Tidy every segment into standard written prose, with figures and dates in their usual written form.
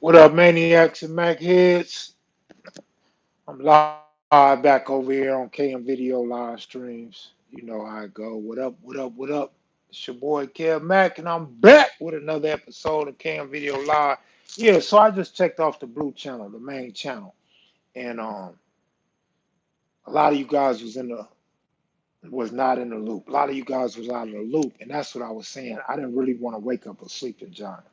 What up, Maniacs and Mac Heads? I'm live back over here on KM Video live streams. You know how it go. What up, what up, what up? It's your boy Kev Mac, and I'm back with another episode of KM Video Live. Yeah, so I just checked off the blue channel, the main channel, and a lot of you guys was not in the loop. A lot of you guys was out of the loop, and that's what I was saying. I didn't really want to wake up a sleeping giant.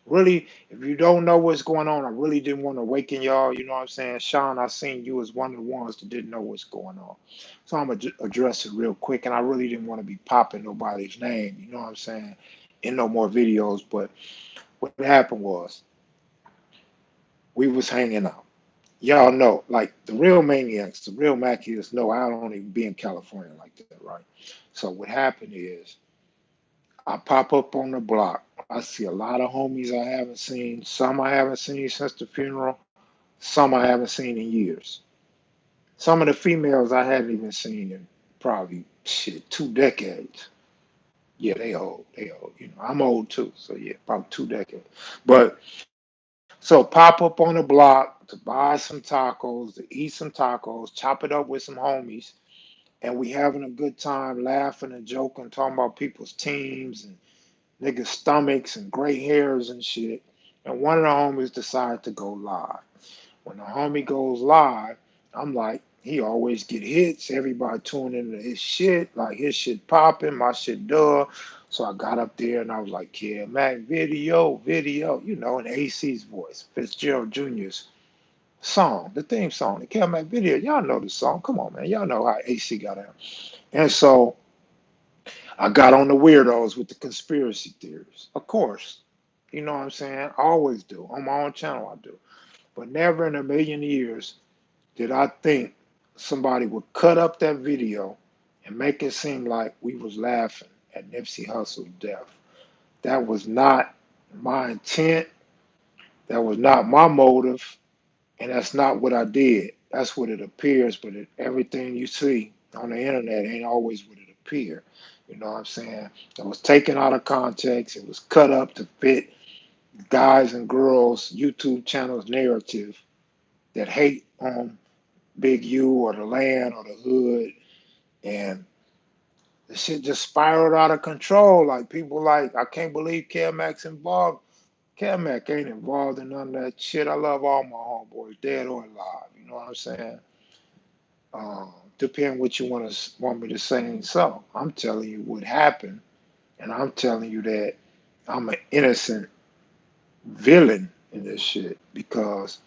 Really, if you don't know what's going on, I really didn't want to awaken y'all. You know what I'm saying? Sean, I seen you as one of the ones that didn't know what's going on. So I'm going to address it real quick. And I really didn't want to be popping nobody's name. You know what I'm saying? In no more videos. But what happened was we was hanging out. Y'all know, like the real maniacs, the real Machias know I don't even be in California like that, right? So what happened is I pop up on the block. I see a lot of homies I haven't seen. Some I haven't seen since the funeral. Some I haven't seen in years. Some of the females I hadn't even seen in probably shit 2 decades. Yeah, they old. They old. You know, I'm old too. So yeah, probably 2 decades. But so pop up on the block to buy some tacos, to eat some tacos, chop it up with some homies, and we having a good time, laughing and joking, talking about people's teams and niggas' stomachs and gray hairs and shit. And one of the homies decided to go live. When the homie goes live, I'm like, he always get hits. Everybody tuning into his shit, like his shit popping, my shit duh. So I got up there and I was like, yeah, Mac, video, in AC's voice, Fitzgerald Jr.'s song, the theme song, the Kev Mac video. Y'all know the song. Come on, man. Y'all know how AC got out. And so I got on the weirdos with the conspiracy theories. Of course. You know what I'm saying? I always do. On my own channel, I do. But never in a million years did I think somebody would cut up that video and make it seem like we was laughing at Nipsey Hussle's death. That was not my intent. That was not my motive. And that's not what I did. That's what it appears, but everything you see on the internet ain't always what it appears. You know what I'm saying? It was taken out of context. It was cut up to fit guys and girls YouTube channels narrative that hate on Big U or the land or the hood, and the shit just spiraled out of control. Like people like, I can't believe Kev Mac's involved. Kev Mac ain't involved in none of that shit. I love all my homeboys, dead or alive. You know what I'm saying? Depending what you want me to say. And so I'm telling you what happened, and I'm telling you that I'm an innocent villain in this shit because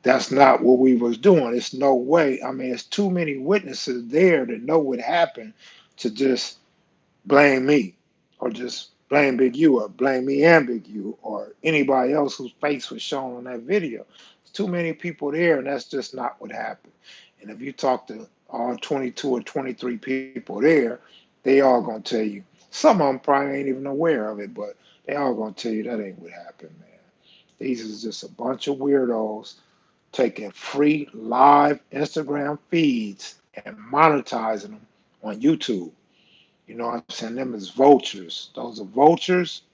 that's not what we was doing. It's no way. I mean, it's too many witnesses there that know what happened to just blame me or just blame Big U or blame me and Big U or anybody else whose face was shown on that video. There's too many people there, and that's just not what happened. And if you talk to all 22 or 23 people there, they all gonna tell you. Some of them probably ain't even aware of it, but they all gonna tell you that ain't what happened, man. These is just a bunch of weirdos taking free live Instagram feeds and monetizing them on YouTube. You know what I'm saying? Them is vultures. Those are vultures.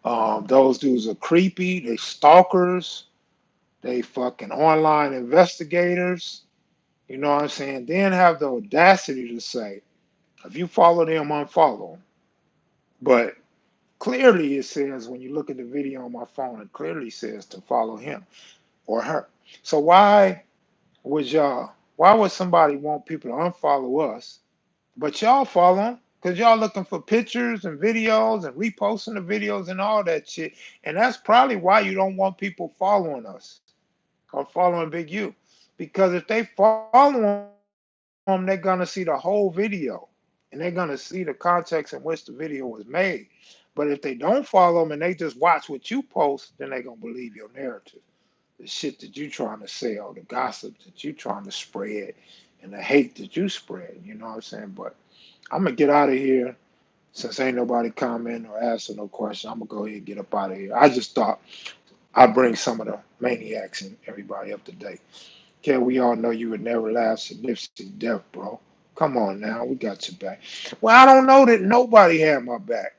Those dudes are creepy. They stalkers. They fucking online investigators. You know what I'm saying? Then have the audacity to say, if you follow them, unfollow them. But clearly it says, when you look at the video on my phone, it clearly says to follow him or her. So why would somebody want people to unfollow us, but y'all follow them? Because y'all looking for pictures and videos and reposting the videos and all that shit. And that's probably why you don't want people following us or following Big U. Because if they follow them, they're going to see the whole video and they're going to see the context in which the video was made. But if they don't follow them and they just watch what you post, then they're going to believe your narrative, the shit that you trying to sell, the gossip that you trying to spread, and the hate that you spread. You know what I'm saying? But I'm gonna get out of here since ain't nobody commenting or asking no question. I'm gonna go ahead and get up out of here. I just thought I'd bring some of the maniacs and everybody up to date. Okay, we all know you would never laugh at Nipsey death, bro. Come on now, we got your back. Well, I don't know that nobody had my back.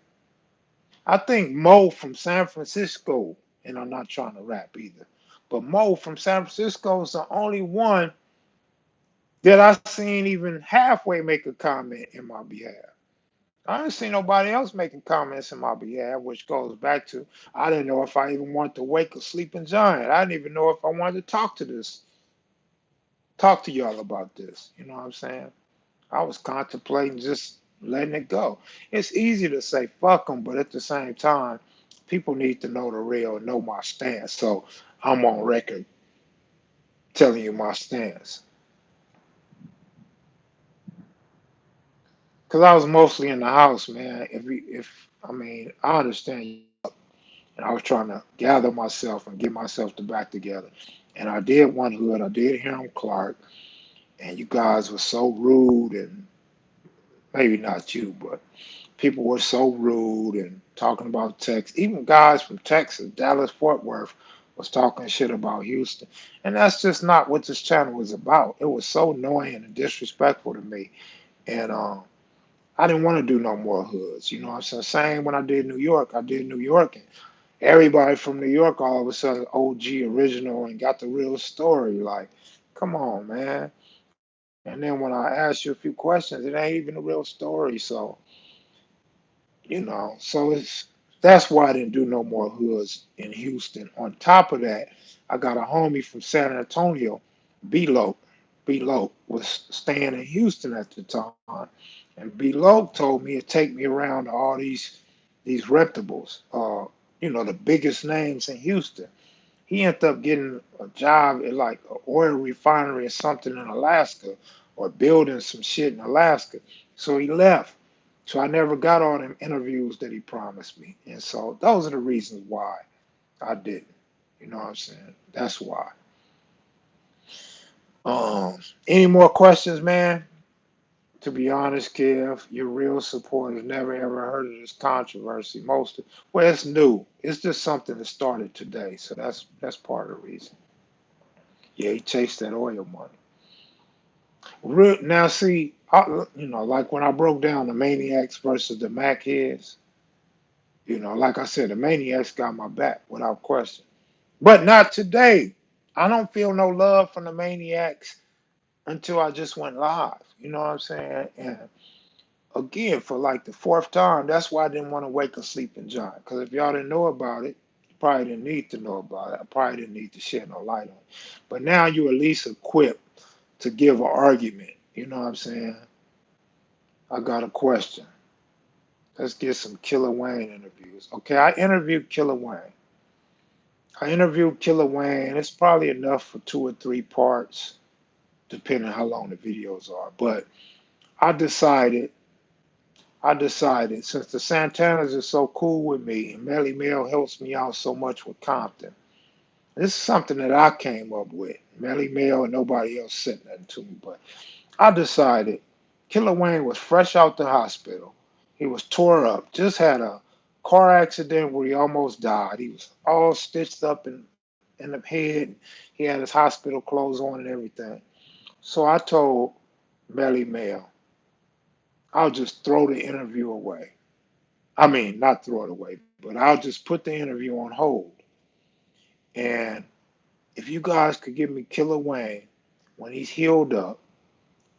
I think Mo from San Francisco, and I'm not trying to rap either, but Mo from San Francisco is the only one that I seen even halfway make a comment in my behalf. I didn't see nobody else making comments in my behalf, which goes back to I didn't know if I even wanted to wake a sleeping giant. I didn't even know if I wanted to talk to y'all about this. You know what I'm saying? I was contemplating just letting it go. It's easy to say fuck them, but at the same time, people need to know the real, know my stance. So I'm on record telling you my stance. Cause I was mostly in the house, man. If I mean, I understand you, and I was trying to gather myself and get myself to back together. And I did one hood. I did Hiram Clark, and you guys were so rude, and maybe not you, but people were so rude and talking about Texas. Even guys from Texas, Dallas, Fort Worth, was talking shit about Houston. And that's just not what this channel was about. It was so annoying and disrespectful to me. And I didn't want to do no more hoods. You know what I'm saying? Same when I did New York. I did New York, and everybody from New York all of a sudden OG original and got the real story. Like, come on, man. And then when I ask you a few questions, it ain't even a real story. So so that's why I didn't do no more hoods in Houston. On top of that, I got a homie from San Antonio, B-Lo. B-Lo was staying in Houston at the time, and B-Lo told me to take me around to all these reputables, the biggest names in Houston. He ended up getting a job at like an oil refinery or something in Alaska, or building some shit in Alaska. So he left. So I never got all them interviews that he promised me. And so those are the reasons why I didn't. You know what I'm saying? That's why. Any more questions, man? To be honest, Kev, your real supporters never ever heard of this controversy. Well, it's new. It's just something that started today. So that's part of the reason. Yeah, he chased that oil money. Now, see, like when I broke down the Maniacs versus the Mac heads, like I said, the Maniacs got my back without question. But not today. I don't feel no love from the Maniacs until I just went live. You know what I'm saying? And again, for like the fourth time, that's why I didn't want to wake a sleeping giant. Because if y'all didn't know about it, you probably didn't need to know about it. I probably didn't need to shed no light on it. But now you're at least equipped to give an argument. You know what I'm saying? I got a question. Let's get some Killer Wayne interviews. Okay, I interviewed Killer Wayne. I interviewed Killer Wayne. It's probably enough for 2 or 3 parts, depending how long the videos are. But I decided, since the Santanas are so cool with me and Melly Mel helps me out so much with Compton, this is something that I came up with. Melly Mel and nobody else said nothing to me, but I decided Killer Wayne was fresh out the hospital. He was tore up, just had a car accident where he almost died. He was all stitched up in the head. He had his hospital clothes on and everything. So I told Melly Mel, I'll just throw the interview away. I mean, not throw it away, but I'll just put the interview on hold. And if you guys could give me Killer Wayne when he's healed up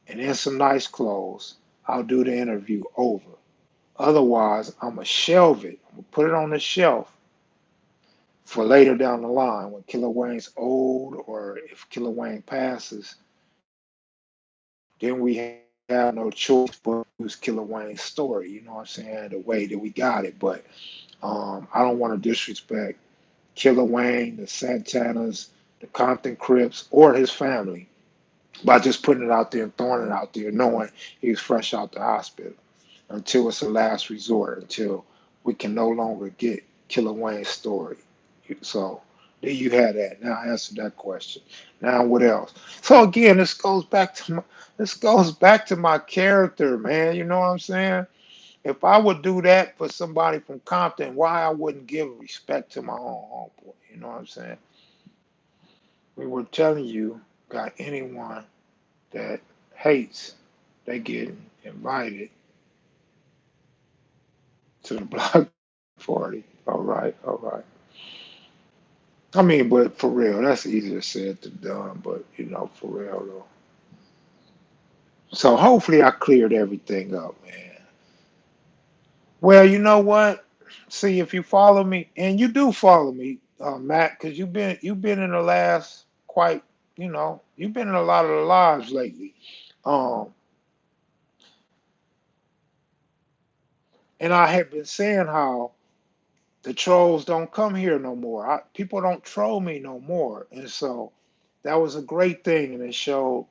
and in some nice clothes, I'll do the interview over. Otherwise, I'm going to shelve it. I'm going to put it on the shelf for later down the line when Killer Wayne's old or if Killer Wayne passes. Then we have no choice but to use Killer Wayne's story, you know what I'm saying, the way that we got it. But I don't want to disrespect Killer Wayne, the Santanas, the Compton Crips, or his family by just putting it out there and throwing it out there, knowing he's fresh out the hospital until it's a last resort, until we can no longer get Killer Wayne's story. So there you have that. Now I answered that question. Now what else? So again, this goes back to my character, man. You know what I'm saying? If I would do that for somebody from Compton, why I wouldn't give respect to my own homeboy? You know what I'm saying? We were telling you, got anyone that hates, they get invited to the block 40. All right, all right. I mean, but for real, that's easier said than done. But for real though. So hopefully I cleared everything up, man. Well, you know what? See, if you follow me, and you do follow me, Matt, because you've been in the last quite, you've been in a lot of the lives lately. Um, and I have been saying how the trolls don't come here no more. People don't troll me no more, and so that was a great thing, and it showed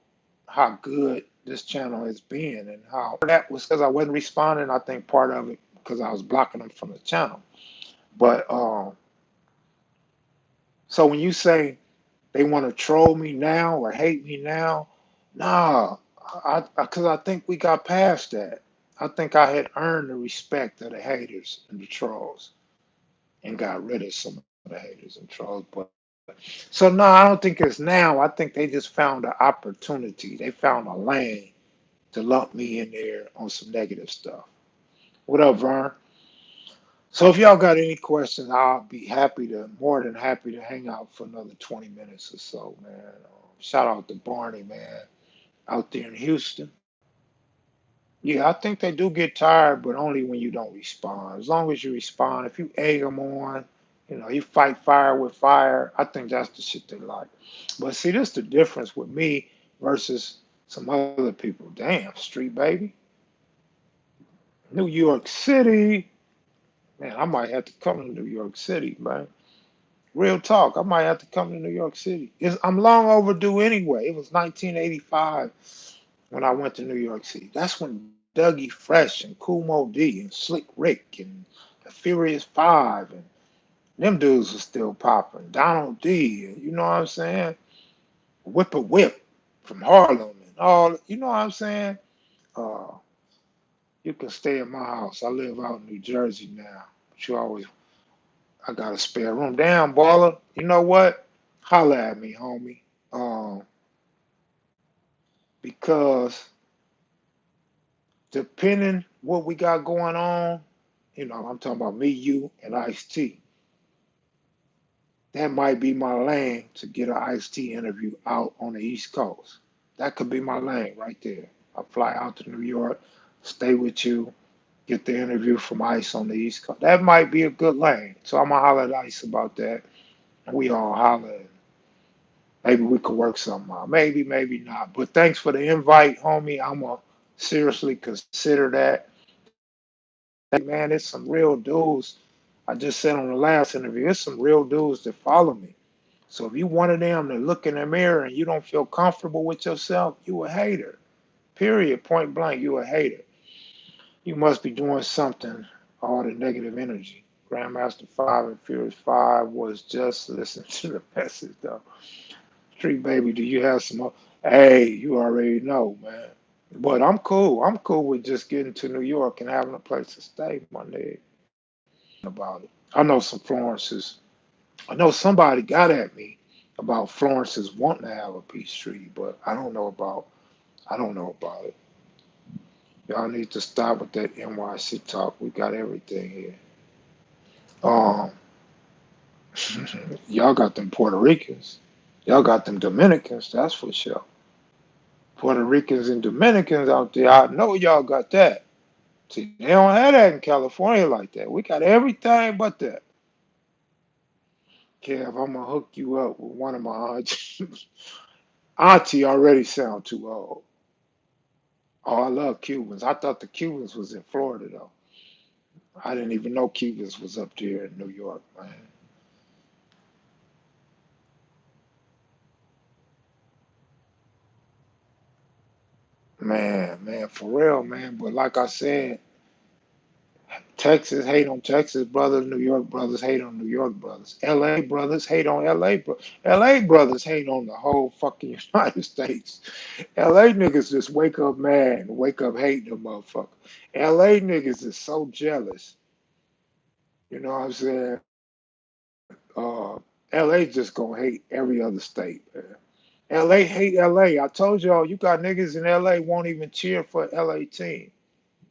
how good this channel has been, and how that was because I wasn't responding. I think part of it because I was blocking them from the channel. But so when you say they want to troll me now or hate me now, nah, because I think we got past that. I think I had earned the respect of the haters and the trolls and got rid of some of the haters and trolls. But so no, I don't think it's now. I think they just found an opportunity. They found a lane to lump me in there on some negative stuff. What up, Vern? So if y'all got any questions, I'll be more than happy to hang out for another 20 minutes or so, man. Shout out to Barney, man, out there in Houston. Yeah, I think they do get tired, but only when you don't respond. As long as you respond, if you egg them on, you fight fire with fire, I think that's the shit they like. But see, this the difference with me versus some other people. Damn, street baby. New York City. Man, I might have to come to New York City, man. Real talk. I might have to come to New York City. I'm long overdue anyway. It was 1985 when I went to New York City. That's when Dougie Fresh and Cool Mo D and Slick Rick and the Furious Five and them dudes were still popping. Donald D, and you know what I'm saying? Whip a Whip from Harlem and all. You know what I'm saying? Uh, you can stay at my house. I live out in New Jersey now. But I got a spare room. Damn, baller. You know what? Holla at me, homie. Um, because depending what we got going on, I'm talking about me, you, and Ice T. That might be my lane to get an Ice T interview out on the East Coast. That could be my lane right there. I fly out to New York, stay with you, get the interview from Ice on the East Coast. That might be a good lane. So I'm gonna holler at Ice about that. And we all holler. Maybe we could work something out. Maybe, maybe not. But thanks for the invite, homie. I'm gonna seriously consider that. Man, it's some real dudes. I just said on the last interview, it's some real dudes that follow me. So if you one of them that look in the mirror and you don't feel comfortable with yourself, you a hater. Period. Point blank, you a hater. You must be doing something. All the negative energy. Grandmaster 5 and Furious 5 was just listen to the message though. Street baby, do you have some more? Hey, you already know, man. But I'm cool. I'm cool with just getting to New York and having a place to stay, my nigga. About it. I know some Florences. I know somebody got at me about Florence's wanting to have a peace treaty, but I don't know about it. Y'all need to stop with that NYC talk. We got everything here. Um, y'all got them Puerto Ricans. Y'all got them Dominicans, that's for sure. Puerto Ricans and Dominicans out there, I know y'all got that. See, they don't have that in California like that. We got everything but that. Kev, I'm gonna hook you up with one of my aunties. Auntie already sound too old. Oh, I love Cubans. I thought the Cubans was in Florida though. I didn't even know Cubans was up there in New York, man. Man, for real, man. But like I said, Texas hate on Texas brothers, New York brothers hate on New York brothers. LA brothers hate on LA brothers. LA brothers hate on the whole fucking United States. LA niggas just wake up mad and wake up hating the motherfucker. LA niggas is so jealous. You know what I'm saying? LA just gonna hate every other state, man. LA hate LA. I told y'all, you got niggas in LA won't even cheer for LA team.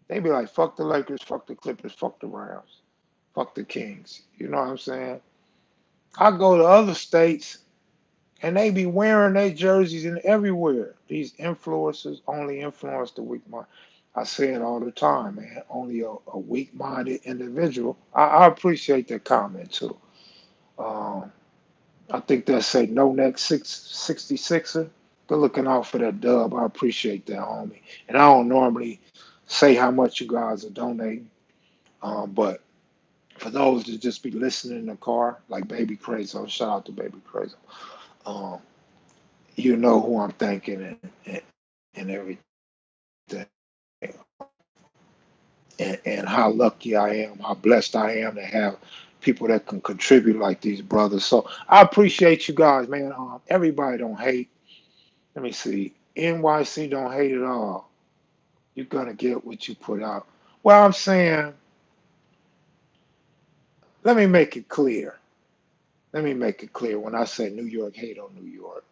They be like, fuck the Lakers, fuck the Clippers, fuck the Rams. Fuck the Kings. You know what I'm saying? I go to other states and they be wearing their jerseys and everywhere. These influencers only influence the weak mind. I say it all the time, man. Only a weak-minded individual. I appreciate that comment too. Um, I think that say no next 66er. They're looking out for that dub. I appreciate that, homie. And I don't normally say how much you guys are donating, but for those that just be listening in the car, like Baby Crazy, shout out to Baby Crazy. Um, you know who I'm thanking and everything, and how lucky I am, how blessed I am to have people that can contribute like these brothers. So I appreciate you guys, man. Everybody don't hate. Let me see. NYC don't hate at all. You're gonna get what you put out. Well, I'm saying, let me make it clear. Let me make it clear when I say New York hate on New York.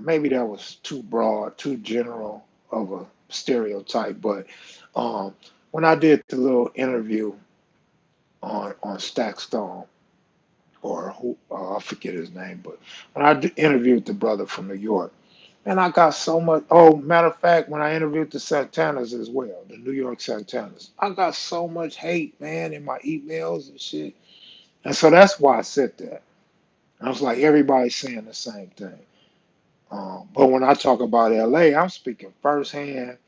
Maybe that was too broad, too general of a stereotype, but um, when I did the little interview on Stack Stone, or who I forget his name, but when interviewed the brother from New York, and I got so much. Oh, matter of fact, when I interviewed the Santanas as well, the New York Santanas, I got so much hate, man, in my emails and shit, and so that's why I said that. I was like, everybody's saying the same thing. But when I talk about LA, I'm speaking firsthand.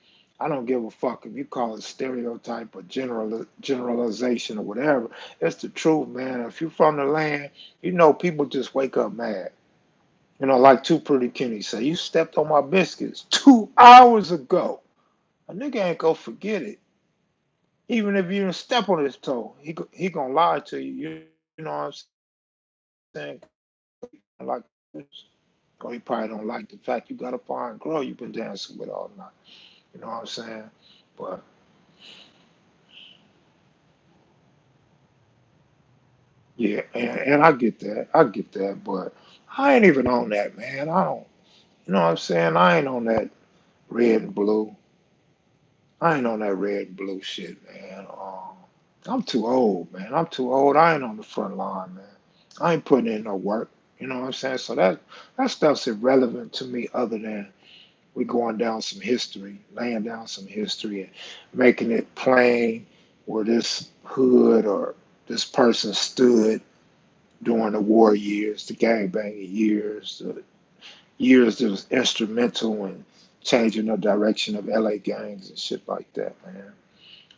I don't give a fuck if you call it stereotype or generalization or whatever. It's the truth, man. If you're from the land, you know people just wake up mad. You know, like Two Pretty Kenny say, you stepped on my biscuits 2 hours ago. A nigga ain't gonna forget it. Even if you didn't step on his toe, he gonna lie to you. You know what I'm saying? Like, or he probably don't like the fact you got a fine girl you've been dancing with all night. You know what I'm saying? But yeah, and I get that. I get that. But I ain't even on that, man. I don't, you know what I'm saying? I ain't on that red and blue. I ain't on that red and blue shit, man. I'm too old, man. I'm too old. I ain't on the front line, man. I ain't putting in no work. You know what I'm saying? So that stuff's irrelevant to me other than we going down some history, laying down some history and making it plain where this hood or this person stood during the war years, the gangbanging years, the years that was instrumental in changing the direction of LA gangs and shit like that, man.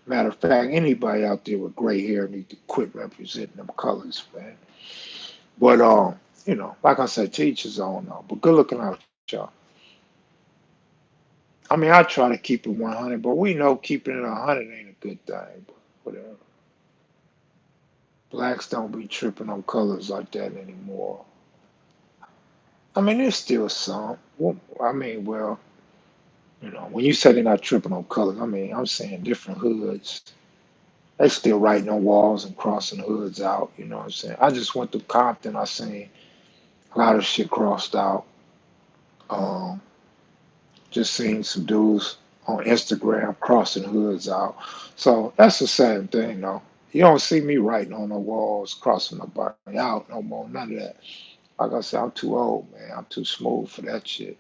Matter of fact, anybody out there with gray hair need to quit representing them colors, man. But like I said, teach his own though. But good looking out, y'all. I mean, I try to keep it 100, but we know keeping it 100 ain't a good thing. But whatever. Blacks don't be tripping on colors like that anymore. I mean, there's still some. Well, I mean, well, when you say they're not tripping on colors, I mean, I'm saying different hoods. They still writing on walls and crossing hoods out. You know what I'm saying? I just went to Compton. I seen a lot of shit crossed out. Um, just seen some dudes on Instagram crossing hoods out. So that's the same thing, though. You don't see me writing on the walls, crossing nobody out no more. None of that. Like I said, I'm too old, man. I'm too smooth for that shit.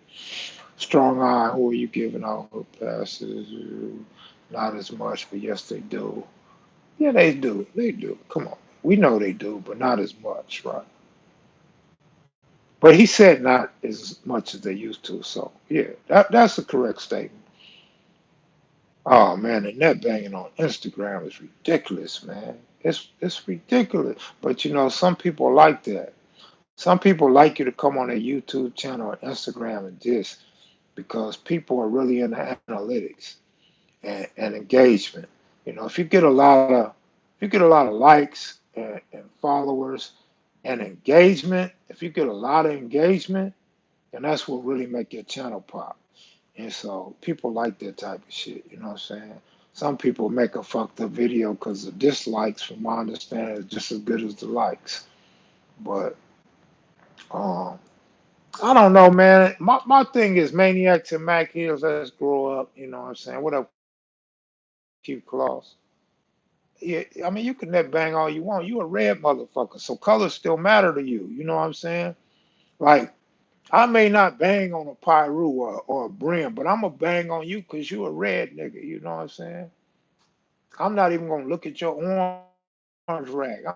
Strong eye, who are you giving out her passes? Not as much, but yes, they do. Yeah, they do. They do. Come on. We know they do, but not as much, right? But he said not as much as they used to. So, yeah, that's a correct statement. Oh, man, the net banging on Instagram is ridiculous, man. It's ridiculous. But, some people like that. Some people like you to come on a YouTube channel or Instagram and this because people are really into analytics and engagement. If you get a lot of likes and followers and engagement, if you get a lot of engagement, then that's what really make your channel pop. And so people like that type of shit. You know what I'm saying? Some people make a fucked up video because the dislikes, from my understanding, is just as good as the likes. But um, I don't know, man. My thing is Maniacs and Mac Hills. Let's grow up. You know what I'm saying? What up, Q Claus? Yeah, I mean, you can net bang all you want. You a red motherfucker, so colors still matter to you. You know what I'm saying? Like, I may not bang on a Pyru or a Brim, but I'm gonna bang on you because you a red nigga. You know what I'm saying? I'm not even gonna look at your orange rag. I'm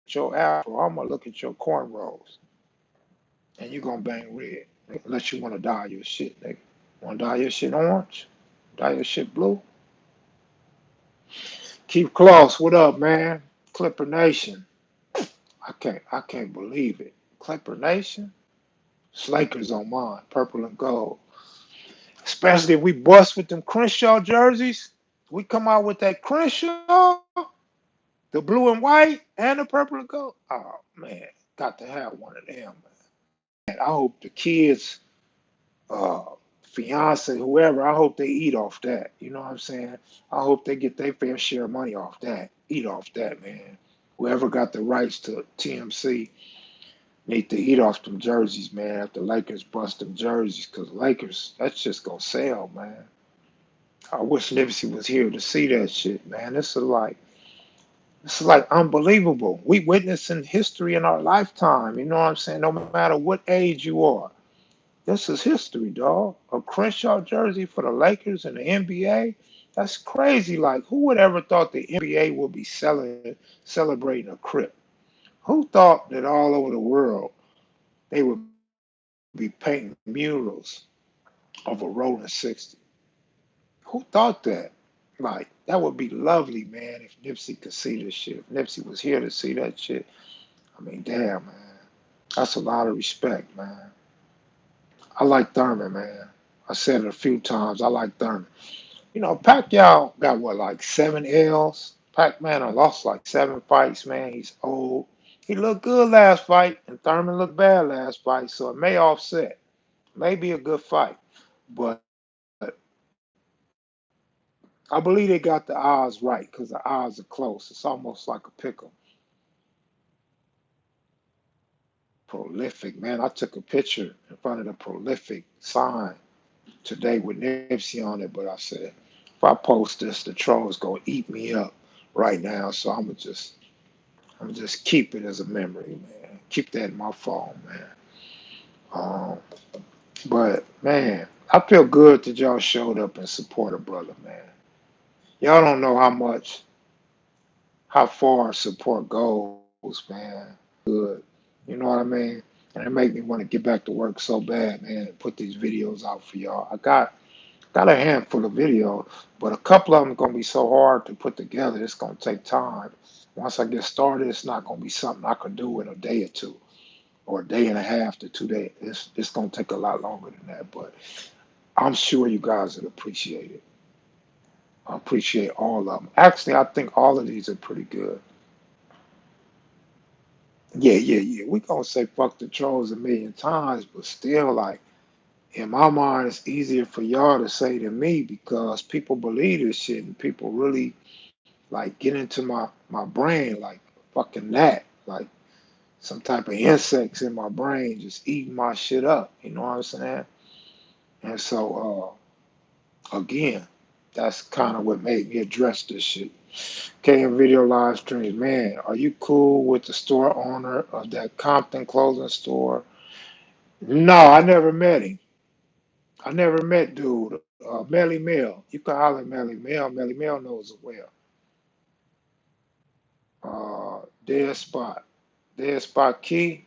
at your afro. I'm gonna look at your cornrows, and you gonna bang red, unless you wanna dye your shit, nigga. Wanna dye your shit orange? Dye your shit blue? Keep close. What up, man? Clipper Nation. I can't believe it. Clipper Nation. Slakers on mine, purple and gold. Especially if we bust with them Crenshaw jerseys. We come out with that Crenshaw, the blue and white, and the purple and gold. Oh man, got to have one of them, man. I hope the kids, uh, fiance, whoever, I hope they eat off that. You know what I'm saying? I hope they get their fair share of money off that. Eat off that, man. Whoever got the rights to TMC need to eat off them jerseys, man. If the Lakers bust them jerseys, because Lakers, that's just gonna sell, man. I wish Nipsey was here to see that shit, man. This is like unbelievable. We witnessing history in our lifetime. You know what I'm saying? No matter what age you are, this is history, dog. A Crenshaw jersey for the Lakers and the NBA. That's crazy. Like, who would ever thought the NBA would be celebrating a Crip? Who thought that all over the world they would be painting murals of a rolling 60? Who thought that? Like, that would be lovely, man, if Nipsey could see this shit. If Nipsey was here to see that shit. I mean, damn, man. That's a lot of respect, man. I like Thurman, man. I said it a few times. I like Thurman. You know, Pacquiao got what, like 7 L's? Pac-Man done lost like 7 fights, man. He's old. He looked good last fight, and Thurman looked bad last fight, so it may offset. May be a good fight. But I believe they got the odds right because the odds are close. It's almost like a pick 'em. Prolific, man. I took a picture in front of the prolific sign today with Nipsey on it, but I said, if I post this, the trolls gonna eat me up right now. So I'm just keep it as a memory, man. Keep that in my phone, man. Um, but man, I feel good that y'all showed up and support a brother, man. Y'all don't know how far support goes, man. Good. You know what I mean? And it make me want to get back to work so bad, man, and put these videos out for y'all. I got a handful of videos, but a couple of them gonna be so hard to put together. It's gonna take time. Once I get started, it's not gonna be something I could do in a day or two, or a day and a half to 2 days. It's gonna take a lot longer than that. But I'm sure you guys would appreciate it. I appreciate all of them. Actually, I think all of these are pretty good. Yeah, yeah, yeah. We gonna say fuck the trolls a million times, but still, like in my mind, it's easier for y'all to say than me because people believe this shit and people really like get into my brain like fucking that, like some type of insects in my brain just eating my shit up. You know what I'm saying? And so again, that's kind of what made me address this shit. KM Video live streams, man. Are you cool with the store owner of that Compton clothing store? No, I never met him. I never met dude. Melly Mel. You can holler at Melly Mel. Melly Mel knows it well. Dead spot. Dead spot key.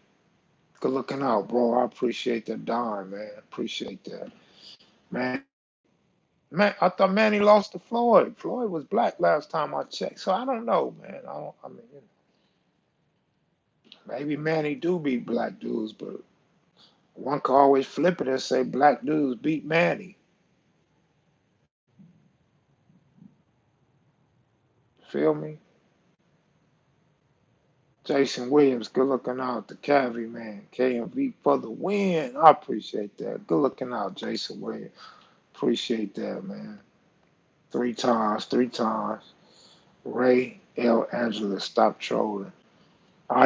Good looking out, bro. I appreciate that dime, man. Appreciate that. Man, I thought Manny lost to Floyd. Floyd was black last time I checked. So I don't know, man. I mean, maybe Manny do beat black dudes, but one can always flip it and say black dudes beat Manny. Feel me? Jason Williams, good looking out. The Cavi man. KMV for the win. I appreciate that. Good looking out, Jason Williams. Appreciate that, man. 3 times, 3 times. Ray L. Angela, stop trolling.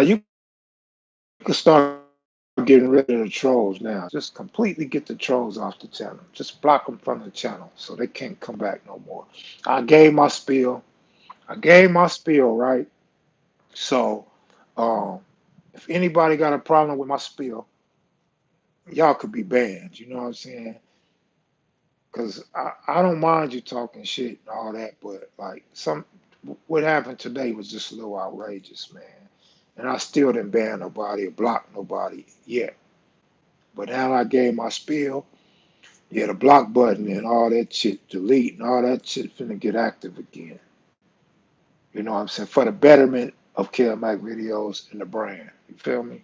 You can start getting rid of the trolls now. Just completely get the trolls off the channel. Just block them from the channel so they can't come back no more. I gave my spiel. I gave my spiel. I gave my spiel, right? So, um, if anybody got a problem with my spiel, y'all could be banned. You know what I'm saying? Because I don't mind you talking shit and all that, but like what happened today was just a little outrageous, man. And I still didn't ban nobody or block nobody yet. But now I gave my spiel, yeah, the block button and all that shit, delete and all that shit finna get active again. You know what I'm saying? For the betterment of Kev Mac videos and the brand. You feel me?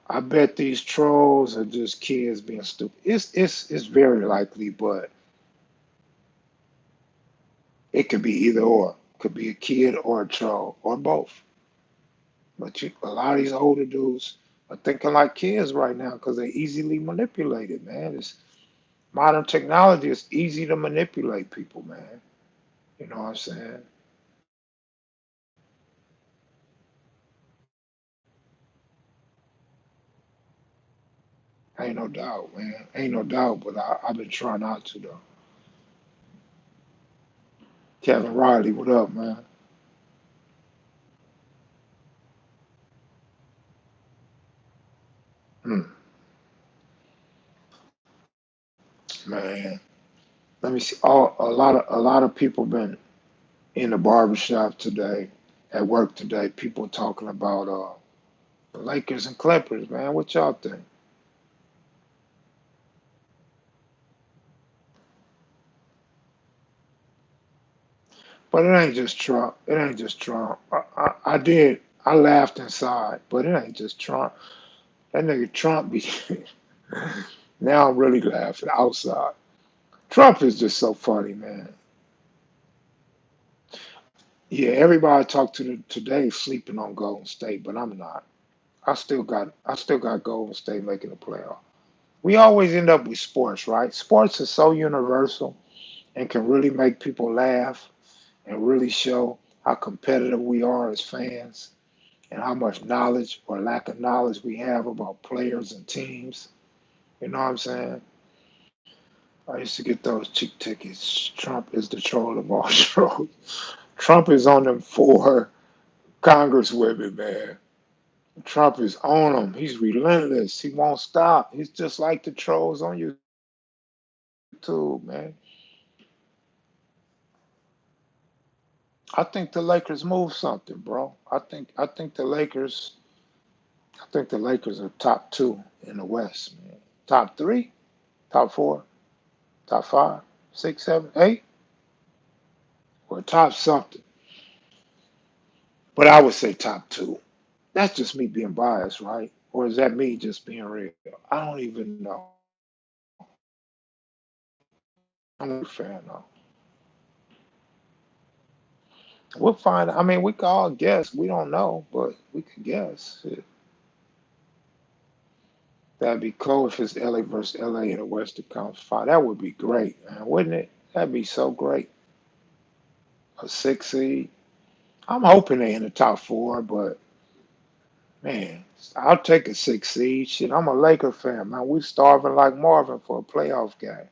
I bet these trolls are just kids being stupid. It's very likely, but it could be either or. Could be a kid or a troll or both. But a lot of these older dudes are thinking like kids right now because they're easily manipulated, man. It's modern technology is easy to manipulate people, man. You know what I'm saying? Ain't no doubt, man. Ain't no doubt, but I've been trying not to though. Kevin Riley, what up, man? Hmm, man. Let me see. A lot of people been in the barbershop today, at work today. People talking about the Lakers and Clippers, man. What y'all think? But it ain't just Trump. It ain't just Trump. I did. I laughed inside, but it ain't just Trump. That nigga Trump be. Now I'm really laughing outside. Trump is just so funny, man. Yeah, everybody I talked to today sleeping on Golden State, but I'm not. I still got Golden State making the playoff. We always end up with sports, right? Sports is so universal and can really make people laugh and really show how competitive we are as fans and how much knowledge or lack of knowledge we have about players and teams. You know what I'm saying? I used to get those cheap tickets. Trump is the troll of all trolls. Trump is on them four congresswomen, man. Trump is on them. He's relentless. He won't stop. He's just like the trolls on YouTube, man. I think the Lakers move something, bro. I think the Lakers are top two in the West, man. Top three, top four, top five, six, seven, eight, or top something. But I would say top two. That's just me being biased, right? Or is that me just being real? I don't even know. I'm a fan though. We'll find. I mean, we can all guess. We don't know, but we could guess. Shit. That'd be cool if it's LA versus LA in the Western Conference Final. That would be great, man, wouldn't it? That'd be so great. A six seed. I'm hoping they in the top four, but man, I'll take a six seed. Shit, I'm a Laker fan, man. We starving like Marvin for a playoff game.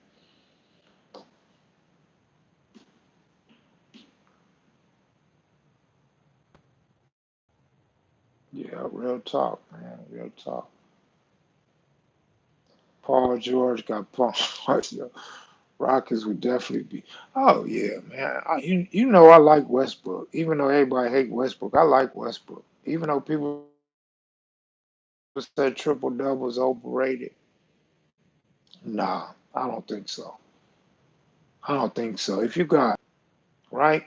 Yeah, real talk, man. Real talk. Paul George got punched. Rockets would definitely be. Oh yeah, man. You know I like Westbrook. Even though everybody hate Westbrook, I like Westbrook. Even though people say triple double is overrated. Nah, I don't think so. I don't think so. If you got right,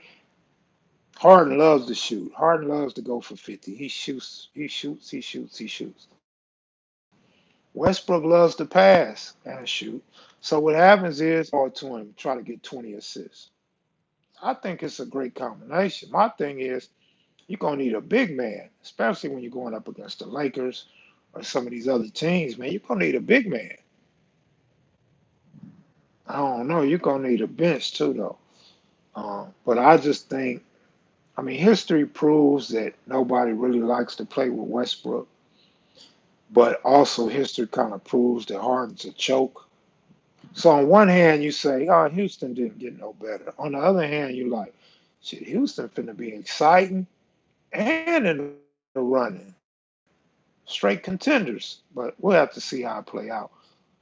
Harden loves to shoot. Harden loves to go for 50. He shoots. He shoots. He shoots. He shoots. Westbrook loves to pass and shoot. So what happens is, all to him, try to get 20 assists. I think it's a great combination. My thing is, you're gonna need a big man, especially when you're going up against the Lakers or some of these other teams, man. You're gonna need a big man. I don't know. You're gonna need a bench too, though. But I just think, I mean, history proves that nobody really likes to play with Westbrook, but also history kind of proves that Harden's a choke. So on one hand, you say, "Oh, Houston didn't get no better." On the other hand, you like, "Shit, Houston finna be exciting and in the running, straight contenders." But we'll have to see how it play out.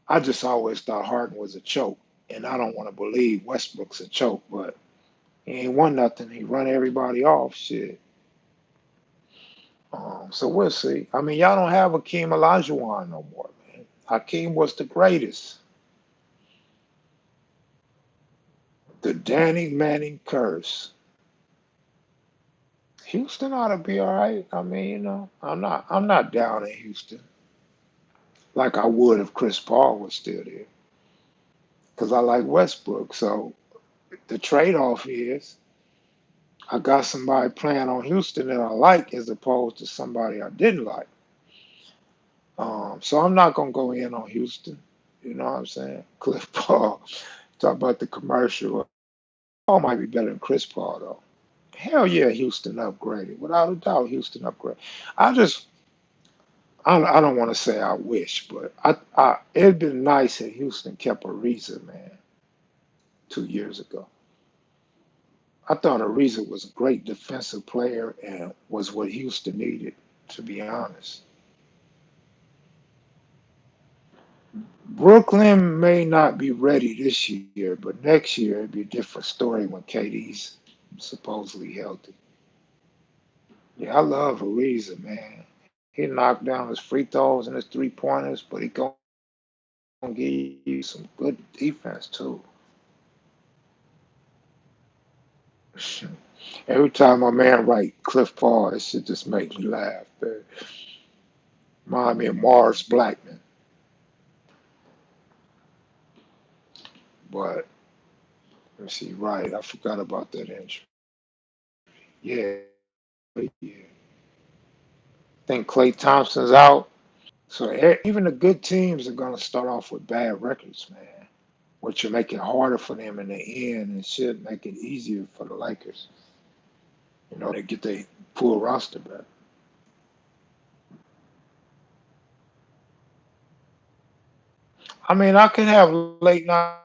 I just always thought Harden was a choke, and I don't want to believe Westbrook's a choke, but he ain't won nothing. He run everybody off. Shit. So we'll see. I mean, y'all don't have Akeem Olajuwon no more, man. Hakeem was the greatest. The Danny Manning curse. Houston ought to be all right. I mean, I'm not down in Houston like I would if Chris Paul was still there because I like Westbrook. So the trade-off is I got somebody playing on Houston that I like as opposed to somebody I didn't like. So I'm not gonna go in on Houston. You know what I'm saying? Cliff Paul. Talk about the commercial. Paul might be better than Chris Paul though. Hell yeah, Houston upgraded. Without a doubt, Houston upgraded. I just I don't want to say I wish, but it'd been nice if Houston kept Ariza, man, 2 years ago. I thought Ariza was a great defensive player and was what Houston needed, to be honest. Brooklyn may not be ready this year, but next year it'd be a different story when KD's supposedly healthy. Yeah, I love Ariza, man. He knocked down his free throws and his 3 pointers, but he gonna give you some good defense too. Every time my man write Cliff Paul, it should just make me laugh. Remind me of Mars Blackman, but let's see, right? I forgot about that injury. Yeah, yeah. Think Klay Thompson's out. So even the good teams are going to start off with bad records, man, which will make it harder for them in the end and should make it easier for the Lakers, to get their full roster back. I mean, I can have late night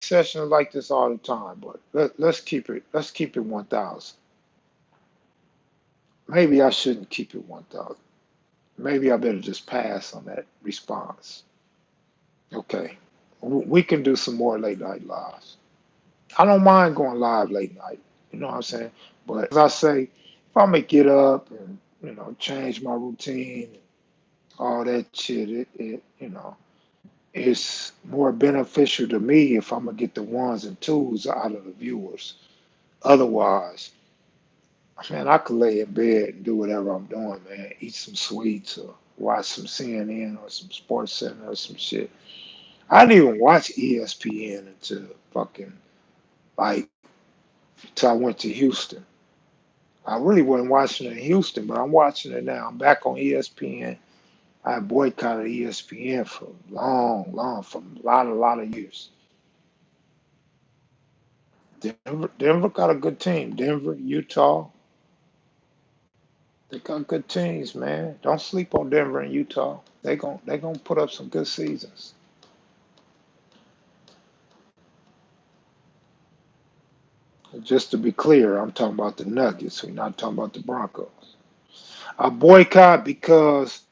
sessions like this all the time, but let's keep it 1,000. Maybe I shouldn't keep it 1,000. Maybe I better just pass on that response. Okay. We can do some more late night lives. I don't mind going live late night. You know what I'm saying? But as I say, if I'm gonna get up and change my routine, all that shit, it's more beneficial to me if I'm gonna get the ones and twos out of the viewers. Otherwise, man, I could lay in bed and do whatever I'm doing, man. Eat some sweets or watch some CNN or some Sports Center or some shit. I didn't even watch ESPN until fucking like till I went to Houston. I really wasn't watching it in Houston, but I'm watching it now. I'm back on ESPN. I boycotted ESPN for for a lot of years. Denver got a good team. Denver, Utah, they got good teams, man. Don't sleep on Denver and Utah. They gonna put up some good seasons. Just to be clear, I'm talking about the Nuggets. We're not talking about the Broncos. I boycott because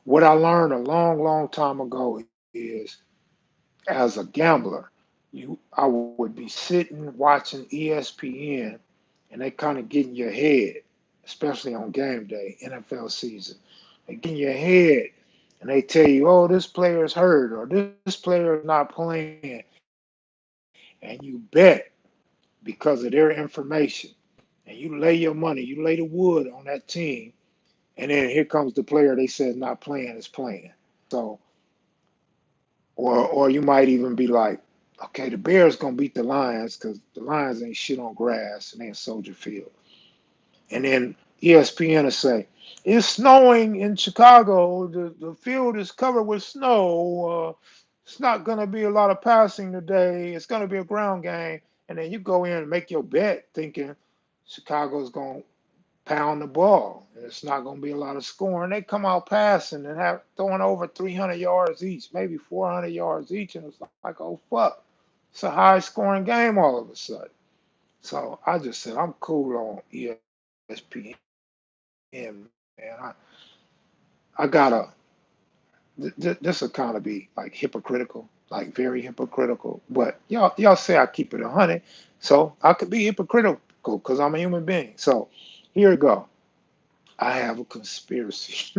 what I learned a long time ago is as a gambler, I would be sitting watching ESPN and they kind of get in your head, especially on game day, NFL season. They get in your head and they tell you, oh, this player's hurt or this player is not playing, and you bet because of their information. And you lay your money, you lay the wood on that team, and then here comes the player they said is not playing is playing. So, or you might even be like, okay, the Bears gonna beat the Lions because the Lions ain't shit on grass and they in Soldier Field. And then ESPN will say, it's snowing in Chicago. The field is covered with snow. It's not going to be a lot of passing today. It's going to be a ground game. And then you go in and make your bet thinking Chicago's going to pound the ball. And it's not going to be a lot of scoring. They come out passing and have throwing over 300 yards each, maybe 400 yards each, and it's like, oh fuck, it's a high scoring game all of a sudden. So I just said I'm cool on ESPN, man. I gotta. This will kind of be like hypocritical, like very hypocritical. But y'all say I keep it 100, so I could be hypocritical because I'm a human being. So here we go. I have a conspiracy.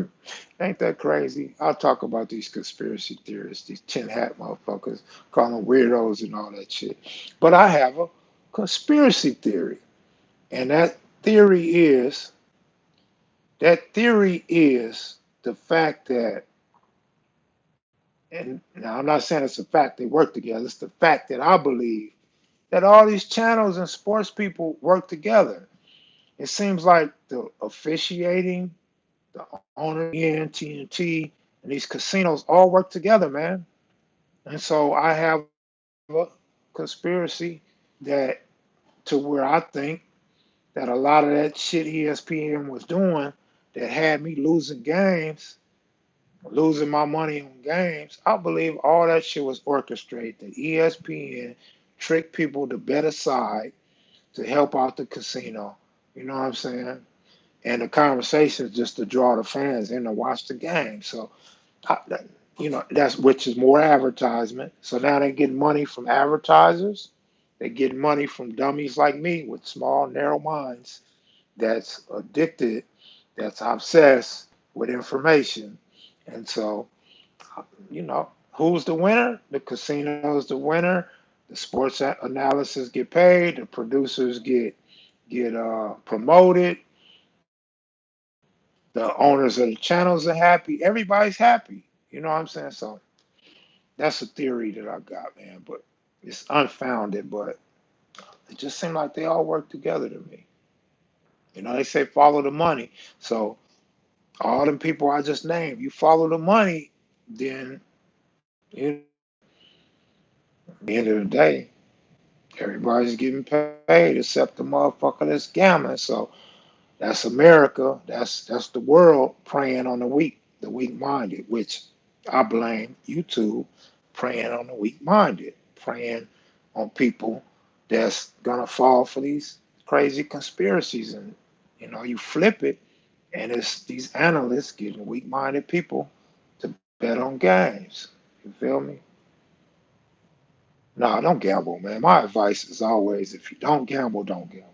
Ain't that crazy? I'll talk about these conspiracy theorists, these tin hat motherfuckers, call them weirdos and all that shit. But I have a conspiracy theory. And that theory is the fact that, and now I'm not saying it's a fact they work together, it's the fact that I believe that all these channels and sports people work together. It seems like the officiating, the owner, ESPN, TNT, and these casinos all work together, man. And so I have a conspiracy that to where I think that a lot of that shit ESPN was doing that had me losing games, losing my money on games, I believe all that shit was orchestrated. The ESPN tricked people to bet aside to help out the casino. You know what I'm saying? And the conversations just to draw the fans in to watch the game. So, I, that's which is more advertisement. So now they get money from advertisers. They get money from dummies like me with small, narrow minds that's addicted, that's obsessed with information. And so, who's the winner? The casino's the winner. The sports analysis get paid. The producers get promoted. The owners of the channels are happy. Everybody's happy. You know what I'm saying? So that's a theory that I got, man. But it's unfounded. But it just seemed like they all work together to me. They say follow the money. So all them people I just named, you follow the money, then at the end of the day, everybody's getting paid except the motherfucker that's gambling. So that's America. That's the world preying on the weak minded, which I blame YouTube preying on the weak minded, preying on people that's gonna fall for these crazy conspiracies. And you flip it, and it's these analysts getting weak minded people to bet on games. You feel me? No, don't gamble, man. My advice is always if you don't gamble, don't gamble.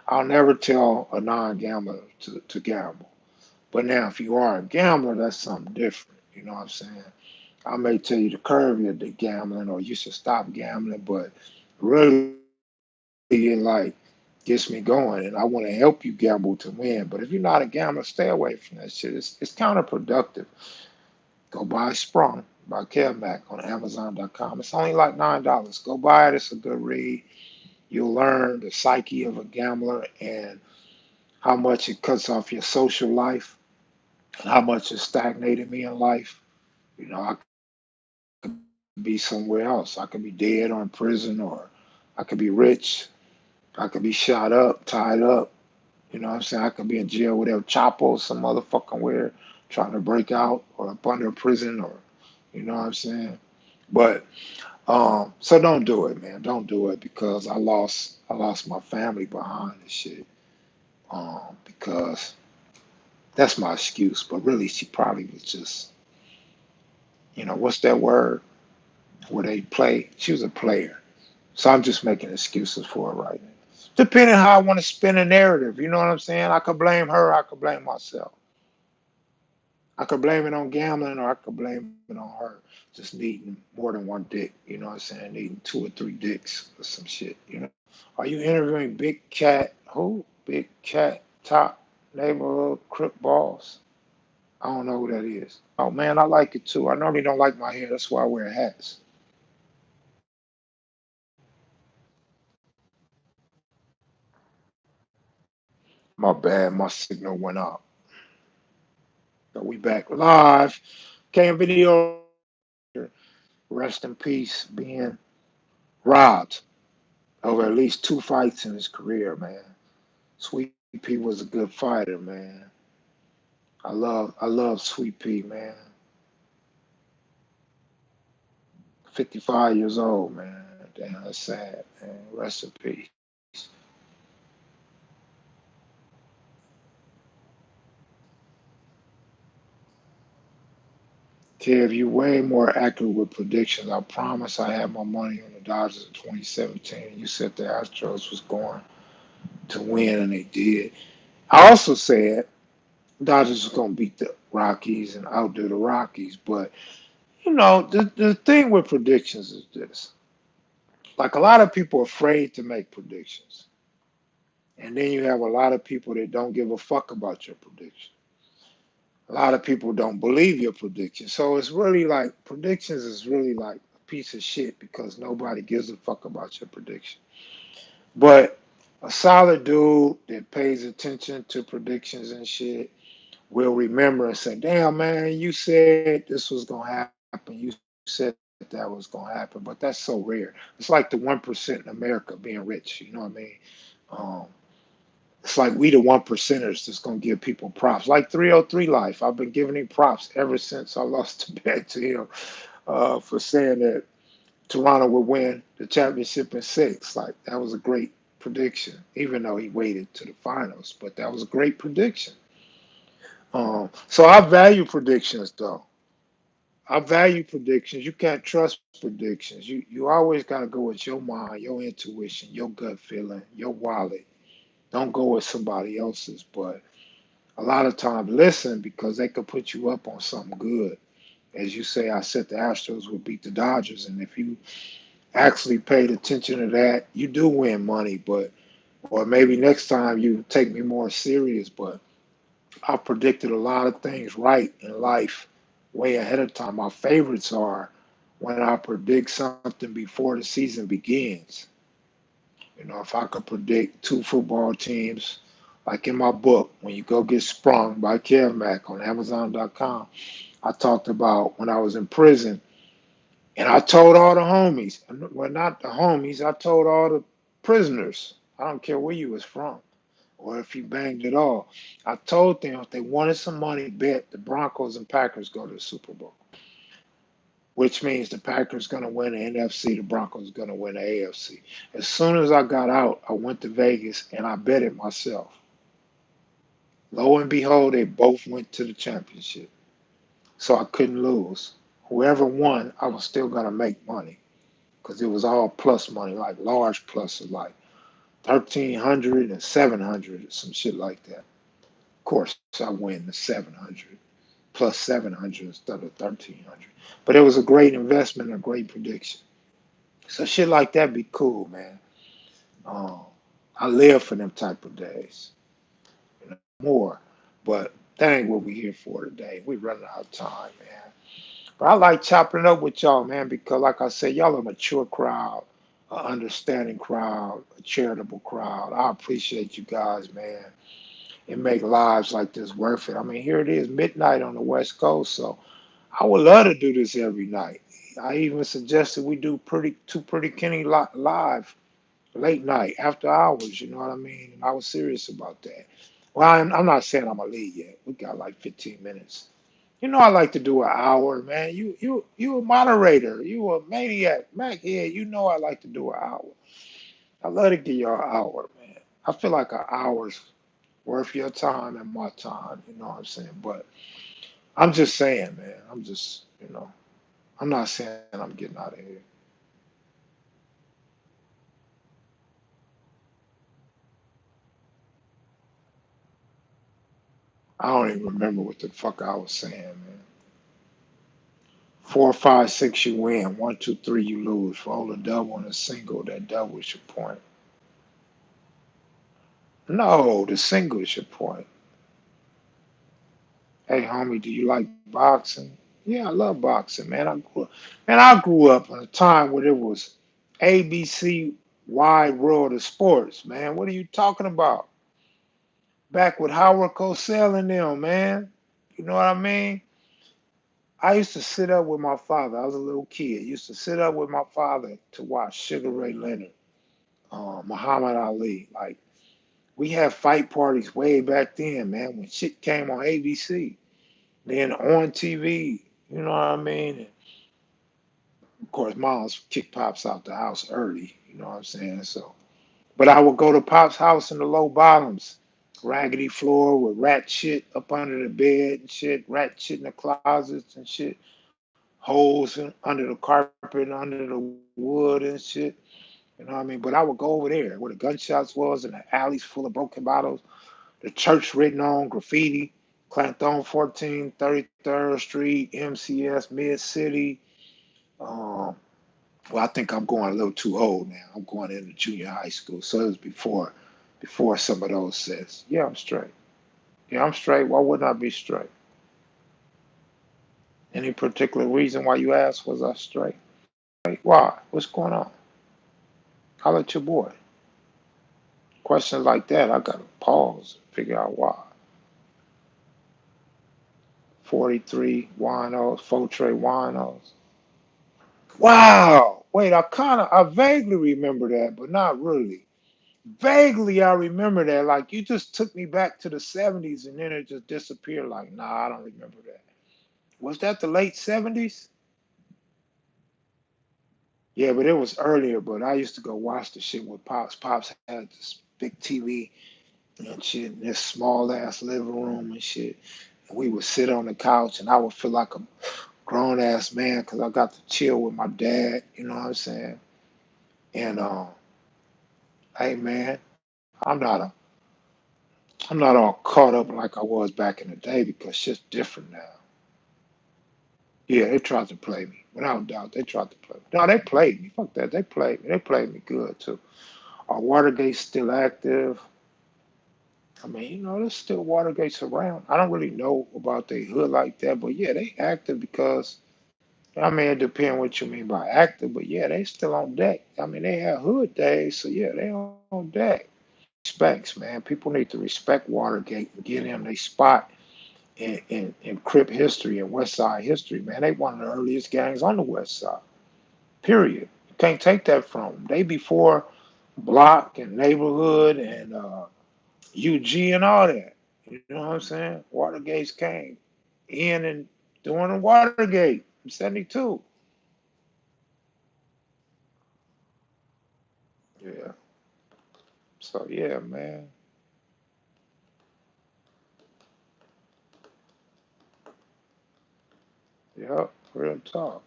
I'll never tell a non gambler to gamble. But now, if you are a gambler, that's something different. You know what I'm saying? I may tell you to curb your gambling or you should stop gambling, but really, it gets me going, and I want to help you gamble to win. But if you're not a gambler, stay away from that shit. It's counterproductive. Go buy Sprung by Kev Mac on Amazon.com. It's only like $9. Go buy it. It's a good read. You'll learn the psyche of a gambler and how much it cuts off your social life and how much it stagnated me in life. I could be somewhere else. I could be dead or in prison, or I could be rich. I could be shot up, tied up. You know what I'm saying? I could be in jail with El Chapo, some motherfucking where, trying to break out or up under prison, or what I'm saying? But so don't do it, man. Don't do it because I lost my family behind this shit. Because that's my excuse, but really she probably was just, what's that word where they play? She was a player. So I'm just making excuses for her right now. Depending how I want to spin a narrative, you know what I'm saying? I could blame her, I could blame myself. I could blame it on gambling or I could blame it on her just needing more than one dick, you know what I'm saying? Needing two or three dicks or some shit. Are you interviewing Big Cat? Who? Big Cat Top Neighborhood Crook Balls? I don't know who that is. Oh man, I like it too. I normally don't like my hair. That's why I wear hats. My bad. My signal went out. So we back live. Cam video rest in peace, being robbed over at least two fights in his career, man. Sweet P was a good fighter, man. I love Sweet Pea, man. 55 years old, man. Damn, that's sad, man. Rest in peace. Kev, you way more accurate with predictions. I promise I had my money on the Dodgers in 2017. You said the Astros was going to win, and they did. I also said Dodgers was going to beat the Rockies and outdo the Rockies. But, the thing with predictions is this. Like, a lot of people are afraid to make predictions. And then you have a lot of people that don't give a fuck about your prediction. A lot of people don't believe your prediction. So it's really like predictions is really like a piece of shit because nobody gives a fuck about your prediction. But a solid dude that pays attention to predictions and shit will remember and say, damn, man, you said this was going to happen. You said that was going to happen. But that's so rare. It's like the 1% in America being rich. You know what I mean? Um, it's like we the one percenters that's gonna give people props. Like 303 Life. I've been giving him props ever since I lost the bet to him for saying that Toronto would win the championship in six. Like that was a great prediction, even though he waited to the finals. But that was a great prediction. So I value predictions though. I value predictions. You can't trust predictions. You always gotta go with your mind, your intuition, your gut feeling, your wallet. Don't go with somebody else's. But a lot of times listen because they could put you up on something good. As you say, I said the Astros would beat the Dodgers, and if you actually paid attention to that, you do win money. But or maybe next time you take me more serious. But I predicted a lot of things right in life way ahead of time. My favorites are when I predict something before the season begins. If I could predict two football teams, like in my book, when you go get sprung by Kev Mac on Amazon.com, I talked about when I was in prison and I told all the homies, well, not the homies, I told all the prisoners, I don't care where you was from or if you banged at all. I told them if they wanted some money, bet the Broncos and Packers go to the Super Bowl, which means the Packers going to win the NFC, the Broncos going to win the AFC. As soon as I got out, I went to Vegas and I bet it myself. Lo and behold, they both went to the championship. So I couldn't lose. Whoever won, I was still going to make money because it was all plus money, like large pluses, like 1,300 and 700 or some shit like that. Of course, I win the 700 plus 700 instead of 1,300. But it was a great investment, a great prediction. So shit like that be cool, man. Um, I live for them type of days, more. But that ain't what we here for today. We running out of time, man. But I like chopping it up with y'all, man, because like I said, y'all a mature crowd, a understanding crowd, a charitable crowd. I appreciate you guys, man. It make lives like this worth it. I mean, here it is, midnight on the West Coast, so I would love to do this every night. I even suggested we do pretty Kenny live late night, after hours, you know what I mean? And I was serious about that. Well, I'm not saying I'm a lead yet. We got like 15 minutes. I like to do an hour, man. You a moderator. You a maniac. Mac, yeah, I like to do an hour. I love to give y'all an hour, man. I feel like an hour's worth your time and my time, you know what I'm saying? But I'm just saying, man. I'm not saying I'm getting out of here. I don't even remember what the fuck I was saying, man. Four, five, six, you win. One, two, three, you lose. Roll a double and a single. That double is your point. No, the single is your point. Hey, homie, do you like boxing? Yeah, I love boxing, man. I grew up in a time where there was ABC Wide World of Sports, man. What are you talking about? Back with Howard Cosell and them, man. You know what I mean? I used to sit up with my father. I was a little kid. Used to sit up with my father to watch Sugar Ray Leonard, Muhammad Ali. Like We had fight parties way back then, man, when shit came on ABC, then on TV. You know what I mean? And of course, moms kick pops out the house early. You know what I'm saying? So, but I would go to Pop's house in the low bottoms, raggedy floor with rat shit up under the bed and shit, rat shit in the closets and shit, holes under the carpet, under the wood and shit. You know what I mean? But I would go over there where the gunshots was and the alleys full of broken bottles, the church written on graffiti, Clanthone 14, 33rd Street, MCS, Mid City. Um, well, I think I'm going a little too old now. I'm going into junior high school, so it was before some of those says, yeah, I'm straight. Yeah, I'm straight. Why wouldn't I be straight? Any particular reason why you asked was I straight? Why? What's going on? Holler at your boy. Questions like that, I gotta pause and figure out why. 43 winos, 4 tray winos. Wow. Wait, I vaguely remember that, but not really. Vaguely I remember that. Like you just took me back to the 70s and then it just disappeared. Like, nah, I don't remember that. Was that the late 70s? Yeah, but it was earlier, but I used to go watch the shit with Pops. Pops had this big TV and shit in this small ass living room and shit. And we would sit on the couch and I would feel like a grown ass man because I got to chill with my dad, you know what I'm saying? And hey man, I'm not a I'm not all caught up like I was back in the day because shit's different now. Yeah, they tried to play me. Without doubt, they tried to play me. No, they played me. Fuck that. They played me. They played me good too. Are Watergate's still active? I mean, there's still Watergates around. I don't really know about their hood like that, but yeah, they active because I mean it depends what you mean by active, but yeah, they still on deck. I mean they have hood days, so yeah, they on deck. Respects, man. People need to respect Watergate and give them their spot in Crip history and West Side history, man. They one of the earliest gangs on the West Side. Period. You can't take that from them. They before Block and Neighborhood and UG and all that. You know what I'm saying? Watergates came in and during the Watergate in '72. Yeah. So yeah, man. Yep. Real talk.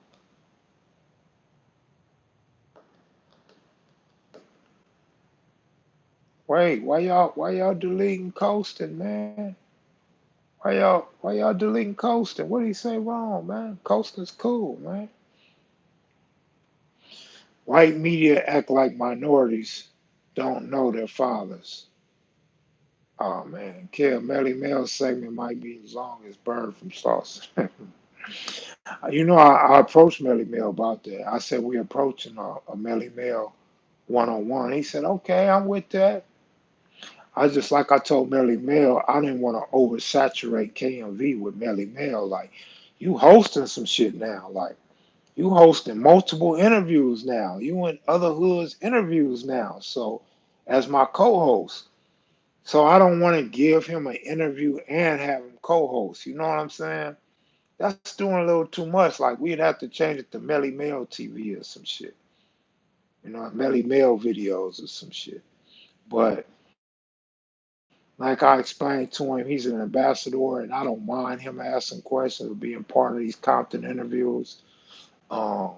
Wait, why y'all deleting coasting, man? Why y'all deleting coasting? What did he say wrong, man? Coasting's cool, man. White media act like minorities don't know their fathers. Oh man, Kev Melly Mel segment might be as long as Bird from Sauce. I approached Melly Mel about that. I said we approaching a Melly Mel one-on-one. He said, okay, I'm with that. I just like I told Melly Mel, I didn't want to oversaturate KMV with Melly Mel. Like, you hosting some shit now. Like, you hosting multiple interviews now. You in other hoods interviews now. So, as my co-host. So I don't want to give him an interview and have him co-host. You know what I'm saying? That's doing a little too much. Like we'd have to change it to Melly Mel TV or some shit. Melly Mel videos or some shit. But like I explained to him, he's an ambassador, and I don't mind him asking questions or being part of these Compton interviews. Um,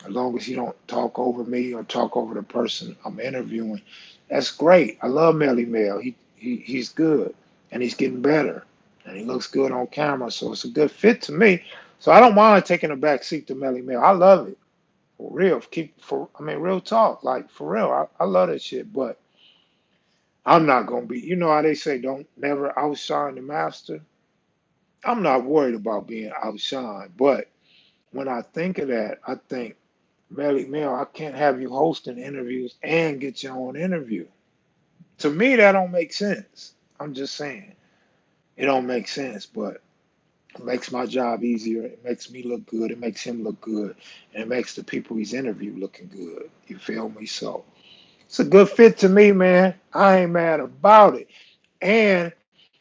as long as he don't talk over me or talk over the person I'm interviewing, that's great. I love Melly Mel. He's good, and he's getting better, and he looks good on camera. So it's a good fit to me. So I don't mind taking a back seat to Melly Mel. I love it for real. Real talk, like for real. I love that shit, but I'm not gonna be. You know how they say, don't never outshine the master. I'm not worried about being outshined, but when I think of that, I think, Melly Mel, I can't have you hosting interviews and get your own interview. To me, that don't make sense. I'm just saying. It don't make sense, but it makes my job easier. It makes me look good. It makes him look good. And it makes the people he's interviewed looking good. You feel me? So It's a good fit to me, man. I ain't mad about it. And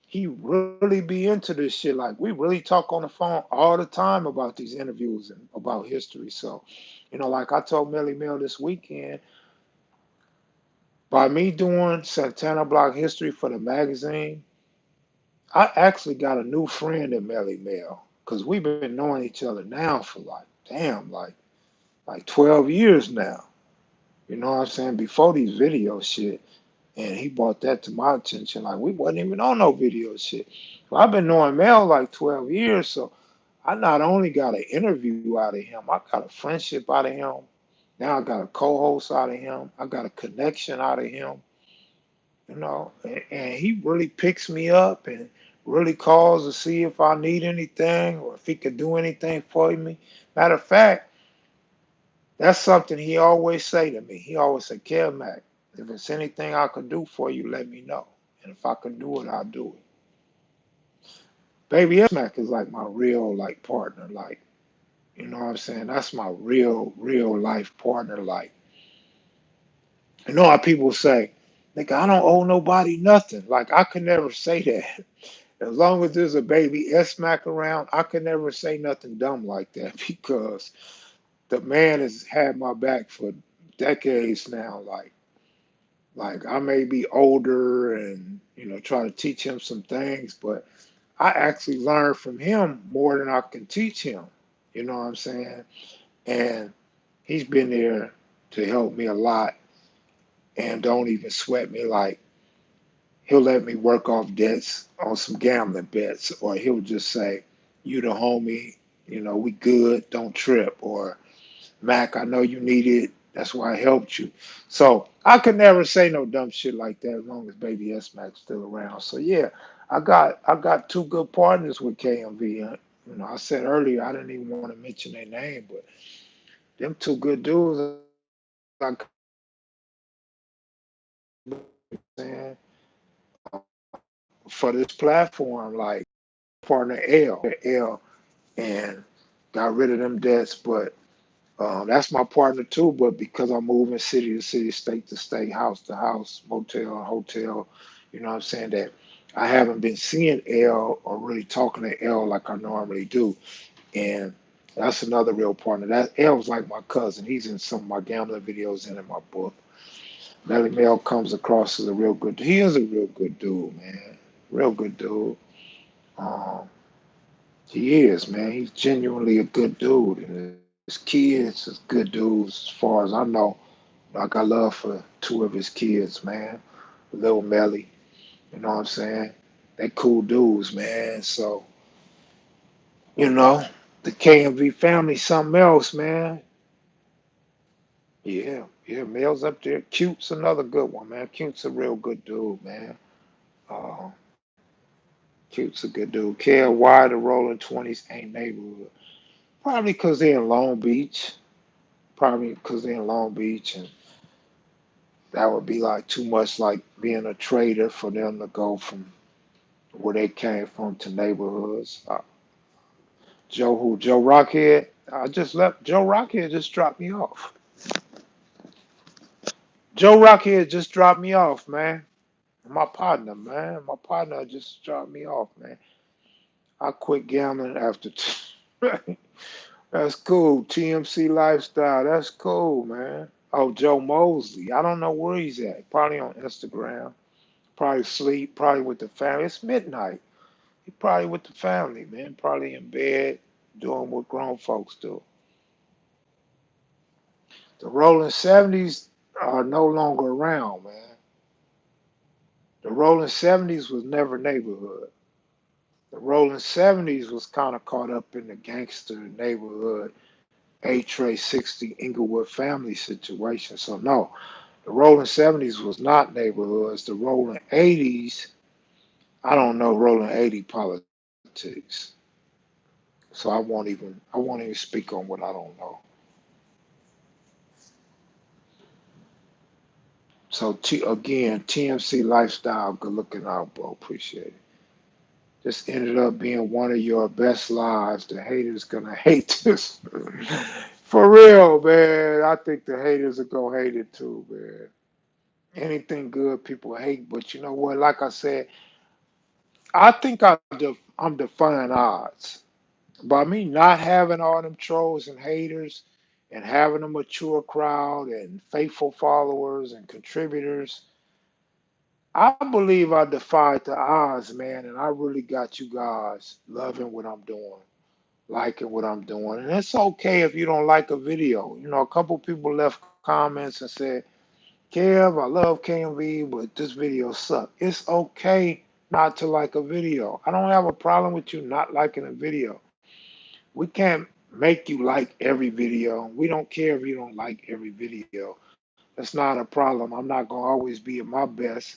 he really be into this shit. Like we really talk on the phone all the time about these interviews and about history. So, like I told Melly Mel this weekend, by me doing Santana Block history for the magazine, I actually got a new friend in Melly Mel because we've been knowing each other now for like, damn, like 12 years now. You know what I'm saying? Before these video shit. And he brought that to my attention. Like we wasn't even on no video shit. So I've been knowing Mel like 12 years. So I not only got an interview out of him, I got a friendship out of him. Now I got a co-host out of him. I got a connection out of him. And he really picks me up and really calls to see if I need anything or if he could do anything for me. Matter of fact, that's something he always say to me. He always say, Kev Mac, if it's anything I can do for you, let me know. And if I can do it, I'll do it. Baby S Mac is like my real like partner. Like, you know what I'm saying? That's my real life partner. Like, you know how people say, nigga, I don't owe nobody nothing. Like I could never say that. As long as there's a baby S Mac around, I could never say nothing dumb like that because the man has had my back for decades now. Like I may be older and try to teach him some things, but I actually learn from him more than I can teach him. You know what I'm saying? And he's been there to help me a lot and don't even sweat me. Like he'll let me work off debts on some gambling bets, or he'll just say, "You the homie, we good, don't trip," or Mac, I know you need it. That's why I helped you. So I could never say no dumb shit like that as long as baby S Mac's still around. So yeah, I got two good partners with KMV. I said earlier I didn't even want to mention their name, but them two good dudes I got with me, man. Saying for this platform, like partner L, and got rid of them debts, but that's my partner too, but because I'm moving city to city, state to state, house to house, motel and hotel, you know what I'm saying, that I haven't been seeing L or really talking to L like I normally do. And that's another real partner. That L's like my cousin. He's in some of my gambling videos and in my book. Melly Mel comes across as a real good, he is a real good dude, man. Real good dude. Um, he is, man. He's genuinely a good dude. And his kids is good dudes as far as I know. Like I love for two of his kids, man. Little Melly, you know what I'm saying? They cool dudes, man. So, you know, the KMV family, something else, man. Yeah, Mel's up there. Cute's another good one, man. Cute's a real good dude, man. Uh, Cute's a good dude. Care why the Rolling 20s ain't neighborhood. Probably because they're in Long Beach. Probably because they're in Long Beach, and that would be like too much like being a trader for them to go from where they came from to neighborhoods. Joe Rockhead. I just left. Joe Rockhead just dropped me off. Joe Rockhead just dropped me off, man. My partner, man. My partner just dropped me off, man. I quit gambling after. That's cool. TMC lifestyle. That's cool, man. Oh, Joe Mosley. I don't know where he's at. Probably on Instagram. Probably sleep. Probably with the family. It's midnight. He probably with the family, man. Probably in bed doing what grown folks do. The Rolling 70s are no longer around, man. The Rolling 70s was never neighborhood. The Rolling 70s was kind of caught up in the gangster neighborhood, A Tray 60 Inglewood family situation. So, no, the Rolling 70s was not neighborhoods. The Rolling 80s, I don't know Rolling 80 politics. So I won't even speak on what I don't know. So again, TMC lifestyle, good looking out, bro. Appreciate it. This ended up being one of your best lives. The haters gonna hate this. For real, man. I think the haters are gonna hate it too, man. Anything good, people hate. But you know what? Like I said, I think I'm defying odds. By me not having all them trolls and haters and having a mature crowd and faithful followers and contributors, I believe I defied the odds, man, and I really got you guys loving what I'm doing, liking what I'm doing. And it's okay if you don't like a video. You know, a couple people left comments and said, Kev, I love KMV, but this video sucked. It's okay not to like a video. I don't have a problem with you not liking a video. We can't make you like every video. We don't care if you don't like every video. That's not a problem. I'm not gonna always be at my best.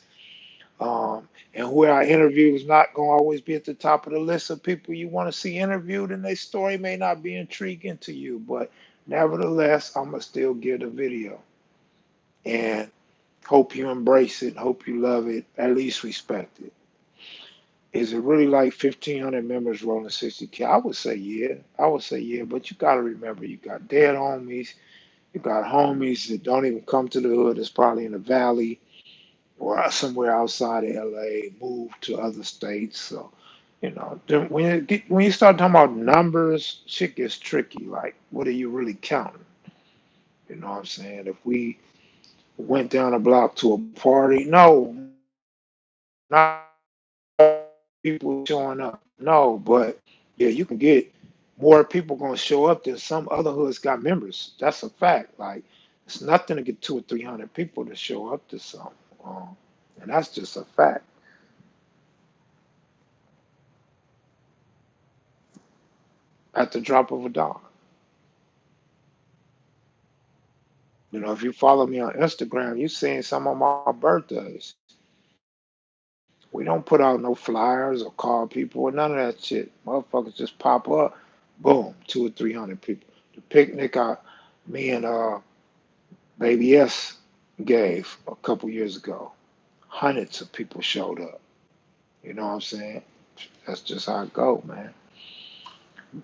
And who I interview is not gonna always be at the top of the list of people you want to see interviewed, and their story may not be intriguing to you, but nevertheless, I'm gonna still give the video. And hope you embrace it, hope you love it, at least respect it. Is it really like 1,500 members rolling 60K? I would say yeah. I would say yeah, but you got to remember you got dead homies. You got homies that don't even come to the hood. That's probably in the valley or somewhere outside of LA, moved to other states. So, when you start talking about numbers, shit gets tricky. Like, what are you really counting? You know what I'm saying? If we went down a block to a party, no, not people showing up. No, but yeah, you can get more people gonna show up than some other hoods got members. That's a fact. Like it's nothing to get 200 or 300 people to show up to something, um, and that's just a fact. At the drop of a dime. You know, if you follow me on Instagram, you seeing some of my birthdays. We don't put out no flyers or call people or none of that shit. Motherfuckers just pop up, boom, 200 or 300 people. The picnic me and Baby S gave a couple years ago. Hundreds of people showed up. You know what I'm saying? That's just how it go, man.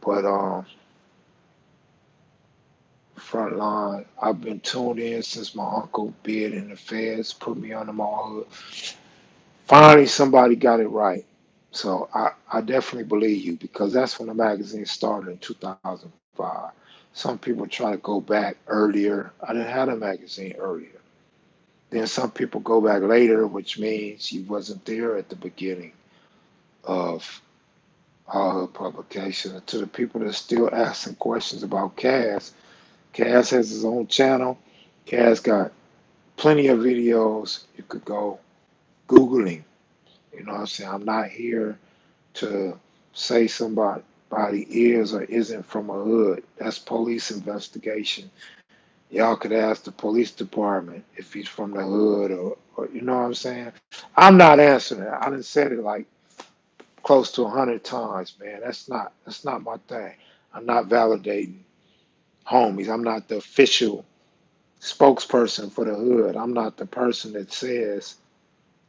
But front line, I've been tuned in since my uncle bid in the feds, put me on the mall. Finally, somebody got it right. So I definitely believe you because that's when the magazine started in 2005. Some people try to go back earlier. I didn't have a magazine earlier. Then some people go back later, which means you wasn't there at the beginning of all her publication. And to the people that still asking questions about Cass, Cass has his own channel. Cass got plenty of videos. You could go Googling. You know what I'm saying? I'm not here to say somebody is or isn't from a hood. That's police investigation. Y'all could ask the police department if he's from the hood or you know what I'm saying? I'm not answering that. I done said it like close to 100 times, man. That's not my thing. I'm not validating homies. I'm not the official spokesperson for the hood. I'm not the person that says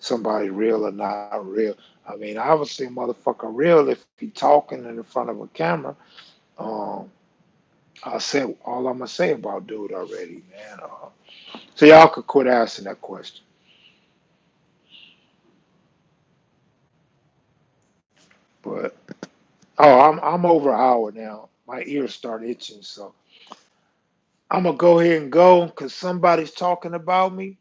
somebody real or not real. I mean, obviously, a motherfucker real if he talking in front of a camera. Um, I said all I'm gonna say about dude already, man. So y'all could quit asking that question. But I'm over an hour now. My ears start itching, so I'm gonna go ahead and go because somebody's talking about me.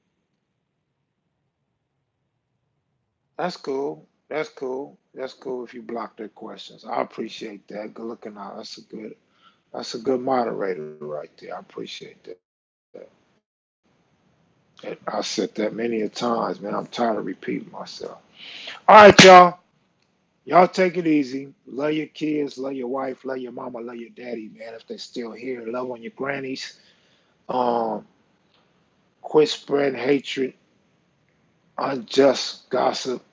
That's cool. That's cool. That's cool if you block their questions. I appreciate that. Good looking out. That's a good moderator right there. I appreciate that. I said that many a times, man. I'm tired of repeating myself. All right, y'all. Y'all take it easy. Love your kids, love your wife, love your mama, love your daddy, man. If they're still here, love on your grannies. Um, quit spreading hatred, unjust gossip.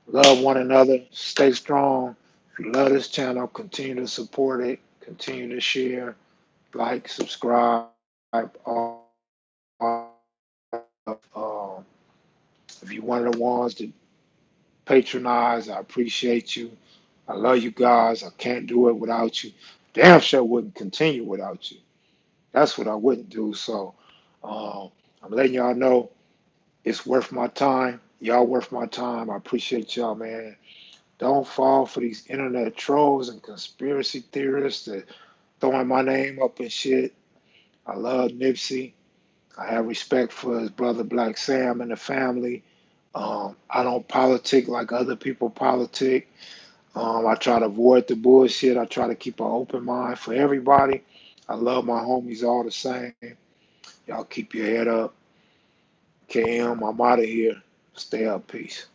Love one another. Stay strong. If you love this channel, continue to support it. Continue to share, like, subscribe, all that stuff. If you're one of the ones that patronize, I appreciate you. I love you guys. I can't do it without you. Damn sure wouldn't continue without you. That's what I wouldn't do. So I'm letting y'all know It's worth my time. Y'all worth my time. I appreciate y'all, man. Don't fall for these internet trolls and conspiracy theorists that throwing my name up and shit. I love Nipsey. I have respect for his brother Black Sam and the family. I don't politic like other people politic. I try to avoid the bullshit. I try to keep an open mind for everybody. I love my homies all the same. Y'all keep your head up. KM, I'm out of here. Stay up. Peace.